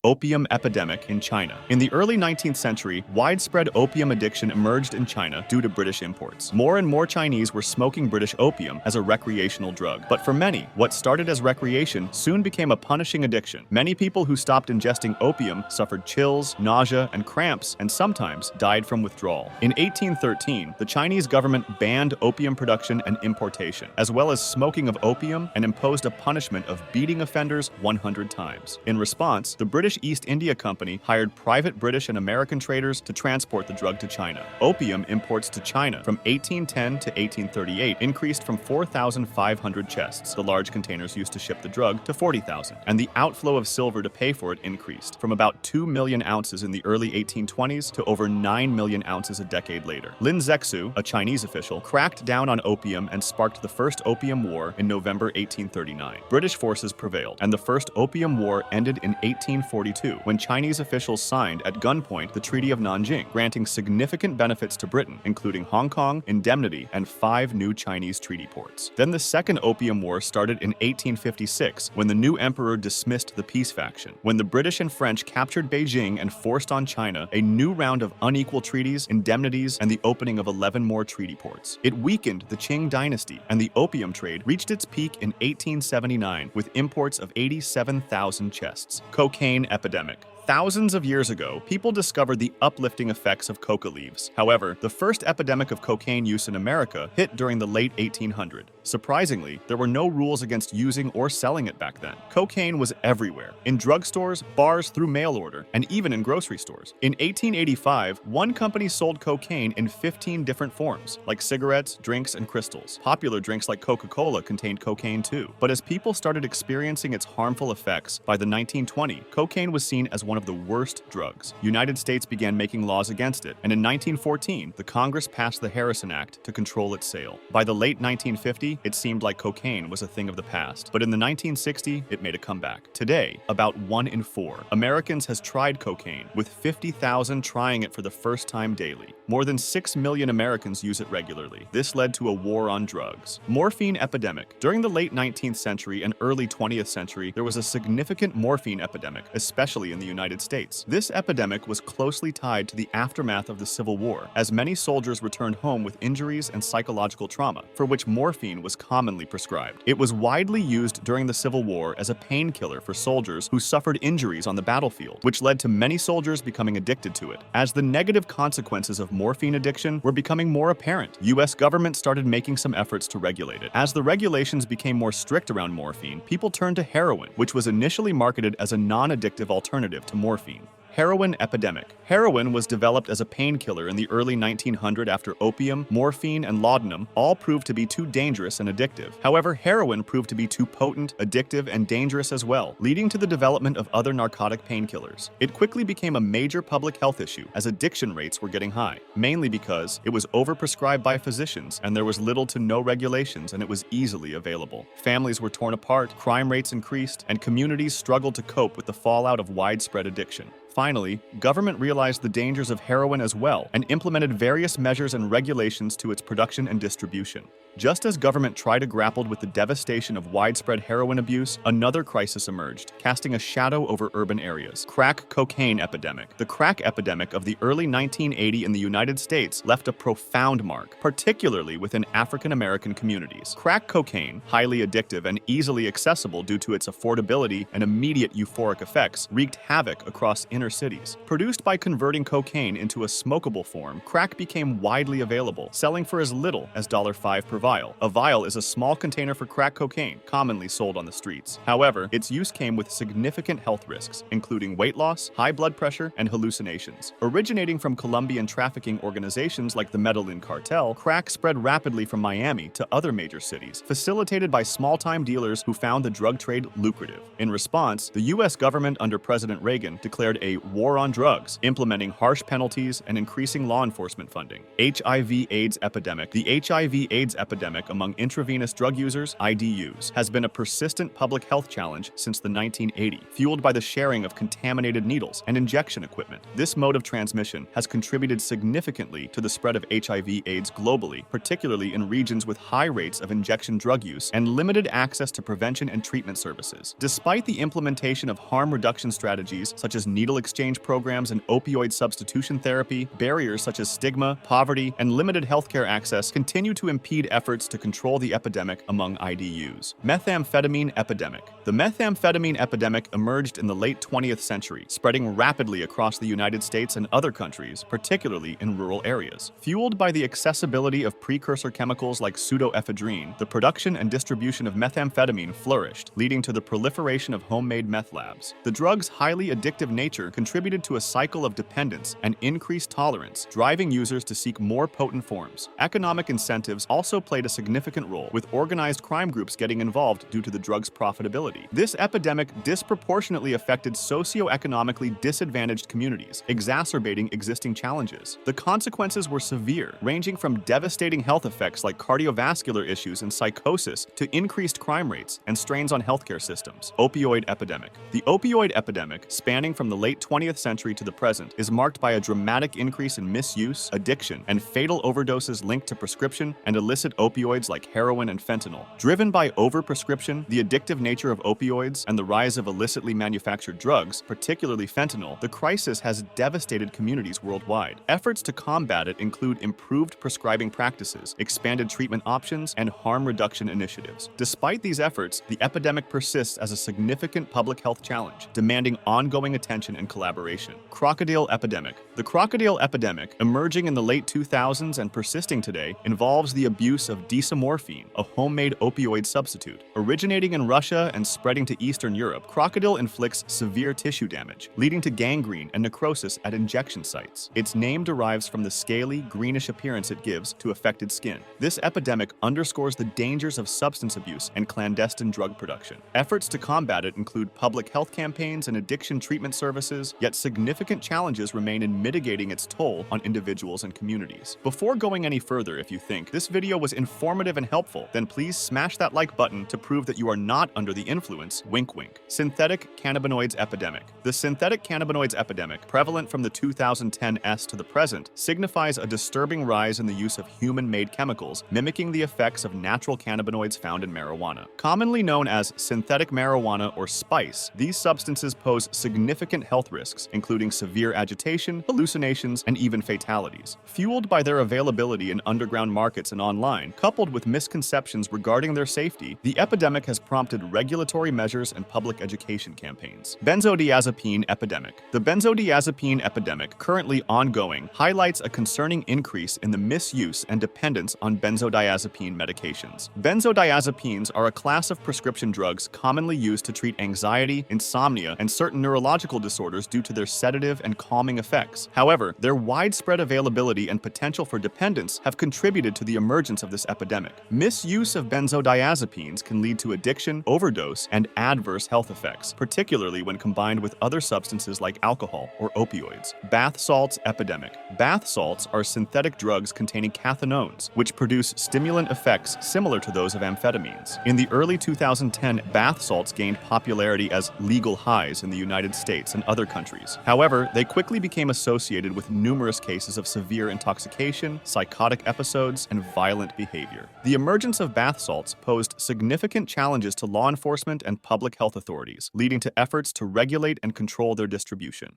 Opium epidemic in China. In the early 19th century, widespread opium addiction emerged in China due to British imports. More and more Chinese were smoking British opium as a recreational drug. But for many, what started as recreation soon became a punishing addiction. Many people who stopped ingesting opium suffered chills, nausea, and cramps, and sometimes died from withdrawal. In 1813, the Chinese government banned opium production and importation, as well as smoking of opium, and imposed a punishment of beating offenders 100 times. In response, the British East India Company hired private British and American traders to transport the drug to China. Opium imports to China from 1810 to 1838 increased from 4,500 chests, the large containers used to ship the drug, to 40,000, and the outflow of silver to pay for it increased from about 2 million ounces in the early 1820s to over 9 million ounces a decade later. Lin Zexu, a Chinese official, cracked down on opium and sparked the First Opium War in November 1839. British forces prevailed, and the First Opium War ended in 1842 when Chinese officials signed at gunpoint the Treaty of Nanjing, granting significant benefits to Britain, including Hong Kong, indemnity, and 5 new Chinese treaty ports. Then the Second Opium War started in 1856 when the new emperor dismissed the peace faction. When the British and French captured Beijing and forced on China a new round of unequal treaties, indemnities, and the opening of 11 more treaty ports. It weakened the Qing dynasty, and the opium trade reached its peak in 1879 with imports of 87,000 chests. Cocaine epidemic. Thousands of years ago, people discovered the uplifting effects of coca leaves. However, the first epidemic of cocaine use in America hit during the late 1800s. Surprisingly, there were no rules against using or selling it back then. Cocaine was everywhere, in drugstores, bars, through mail order, and even in grocery stores. In 1885, one company sold cocaine in 15 different forms, like cigarettes, drinks, and crystals. Popular drinks like Coca-Cola contained cocaine too. But as people started experiencing its harmful effects, by the 1920s, cocaine was seen as one of the worst drugs. United States began making laws against it, and in 1914, the Congress passed the Harrison Act to control its sale. By the late 1950s, it seemed like cocaine was a thing of the past, but in the 1960s, it made a comeback. Today, about 1 in 4 Americans has tried cocaine, with 50,000 trying it for the first time daily. More than 6 million Americans use it regularly. This led to a war on drugs. Morphine epidemic. During the late 19th century and early 20th century, there was a significant morphine epidemic, especially in the United States. This epidemic was closely tied to the aftermath of the Civil War, as many soldiers returned home with injuries and psychological trauma, for which morphine was commonly prescribed. It was widely used during the Civil War as a painkiller for soldiers who suffered injuries on the battlefield, which led to many soldiers becoming addicted to it. As the negative consequences of morphine addiction were becoming more apparent, U.S. government started making some efforts to regulate it. As the regulations became more strict around morphine, people turned to heroin, which was initially marketed as a non-addictive alternative to morphine. Heroin epidemic. Heroin was developed as a painkiller in the early 1900s after opium, morphine, and laudanum all proved to be too dangerous and addictive. However, heroin proved to be too potent, addictive, and dangerous as well, leading to the development of other narcotic painkillers. It quickly became a major public health issue as addiction rates were getting high, mainly because it was overprescribed by physicians and there was little to no regulations and it was easily available. Families were torn apart, crime rates increased, and communities struggled to cope with the fallout of widespread addiction. Finally, government realized the dangers of heroin as well and implemented various measures and regulations to its production and distribution. Just as government tried to grapple with the devastation of widespread heroin abuse, another crisis emerged, casting a shadow over urban areas. Crack cocaine epidemic. The crack epidemic of the early 1980s in the United States left a profound mark, particularly within African American communities. Crack cocaine, highly addictive and easily accessible due to its affordability and immediate euphoric effects, wreaked havoc across inner cities. Produced by converting cocaine into a smokable form, crack became widely available, selling for as little as $5 per vial. A vial is a small container for crack cocaine, commonly sold on the streets. However, its use came with significant health risks, including weight loss, high blood pressure, and hallucinations. Originating from Colombian trafficking organizations like the Medellin cartel, crack spread rapidly from Miami to other major cities, facilitated by small-time dealers who found the drug trade lucrative. In response, the U.S. government under President Reagan declared a war on drugs, implementing harsh penalties and increasing law enforcement funding. HIV/AIDS epidemic. The HIV/AIDS epidemic epidemic among intravenous drug users, IDUs, has been a persistent public health challenge since the 1980s, fueled by the sharing of contaminated needles and injection equipment. This mode of transmission has contributed significantly to the spread of HIV/AIDS globally, particularly in regions with high rates of injection drug use and limited access to prevention and treatment services. Despite the implementation of harm reduction strategies such as needle exchange programs and opioid substitution therapy, barriers such as stigma, poverty, and limited healthcare access continue to impede efforts to control the epidemic among IDUs. Methamphetamine epidemic. The methamphetamine epidemic emerged in the late 20th century, spreading rapidly across the United States and other countries, particularly in rural areas. Fueled by the accessibility of precursor chemicals like pseudoephedrine, the production and distribution of methamphetamine flourished, leading to the proliferation of homemade meth labs. The drug's highly addictive nature contributed to a cycle of dependence and increased tolerance, driving users to seek more potent forms. Economic incentives also played a significant role, with organized crime groups getting involved due to the drug's profitability. This epidemic disproportionately affected socioeconomically disadvantaged communities, exacerbating existing challenges. The consequences were severe, ranging from devastating health effects like cardiovascular issues and psychosis to increased crime rates and strains on healthcare systems. Opioid epidemic. The opioid epidemic, spanning from the late 20th century to the present, is marked by a dramatic increase in misuse, addiction, and fatal overdoses linked to prescription and illicit opioids like heroin and fentanyl. Driven by overprescription, the addictive nature of opioids, and the rise of illicitly manufactured drugs, particularly fentanyl, the crisis has devastated communities worldwide. Efforts to combat it include improved prescribing practices, expanded treatment options, and harm reduction initiatives. Despite these efforts, the epidemic persists as a significant public health challenge, demanding ongoing attention and collaboration. Crocodile epidemic. The crocodile epidemic, emerging in the late 2000s and persisting today, involves the abuse of desamorphine, a homemade opioid substitute. Originating in Russia and spreading to Eastern Europe, crocodile inflicts severe tissue damage, leading to gangrene and necrosis at injection sites. Its name derives from the scaly, greenish appearance it gives to affected skin. This epidemic underscores the dangers of substance abuse and clandestine drug production. Efforts to combat it include public health campaigns and addiction treatment services, yet significant challenges remain in mitigating its toll on individuals and communities. Before going any further, if you think this video was informative and helpful, then please smash that like button to prove that you are not under the influence. Wink wink. Synthetic cannabinoids epidemic. The synthetic cannabinoids epidemic, prevalent from the 2010s to the present, signifies a disturbing rise in the use of human-made chemicals, mimicking the effects of natural cannabinoids found in marijuana. Commonly known as synthetic marijuana or spice, these substances pose significant health risks, including severe agitation, hallucinations, and even fatalities. Fueled by their availability in underground markets and online, coupled with misconceptions regarding their safety, the epidemic has prompted regulatory measures and public education campaigns. Benzodiazepine epidemic. The benzodiazepine epidemic, currently ongoing, highlights a concerning increase in the misuse and dependence on benzodiazepine medications. Benzodiazepines are a class of prescription drugs commonly used to treat anxiety, insomnia, and certain neurological disorders due to their sedative and calming effects. However, their widespread availability and potential for dependence have contributed to the emergence of this epidemic. Misuse of benzodiazepines can lead to addiction, overdose, and adverse health effects, particularly when combined with other substances like alcohol or opioids. Bath salts epidemic. Bath salts are synthetic drugs containing cathinones, which produce stimulant effects similar to those of amphetamines. In the early 2010, bath salts gained popularity as legal highs in the United States and other countries. However, they quickly became associated with numerous cases of severe intoxication, psychotic episodes, and violent behavior. The emergence of bath salts posed significant challenges to law enforcement and public health authorities, leading to efforts to regulate and control their distribution.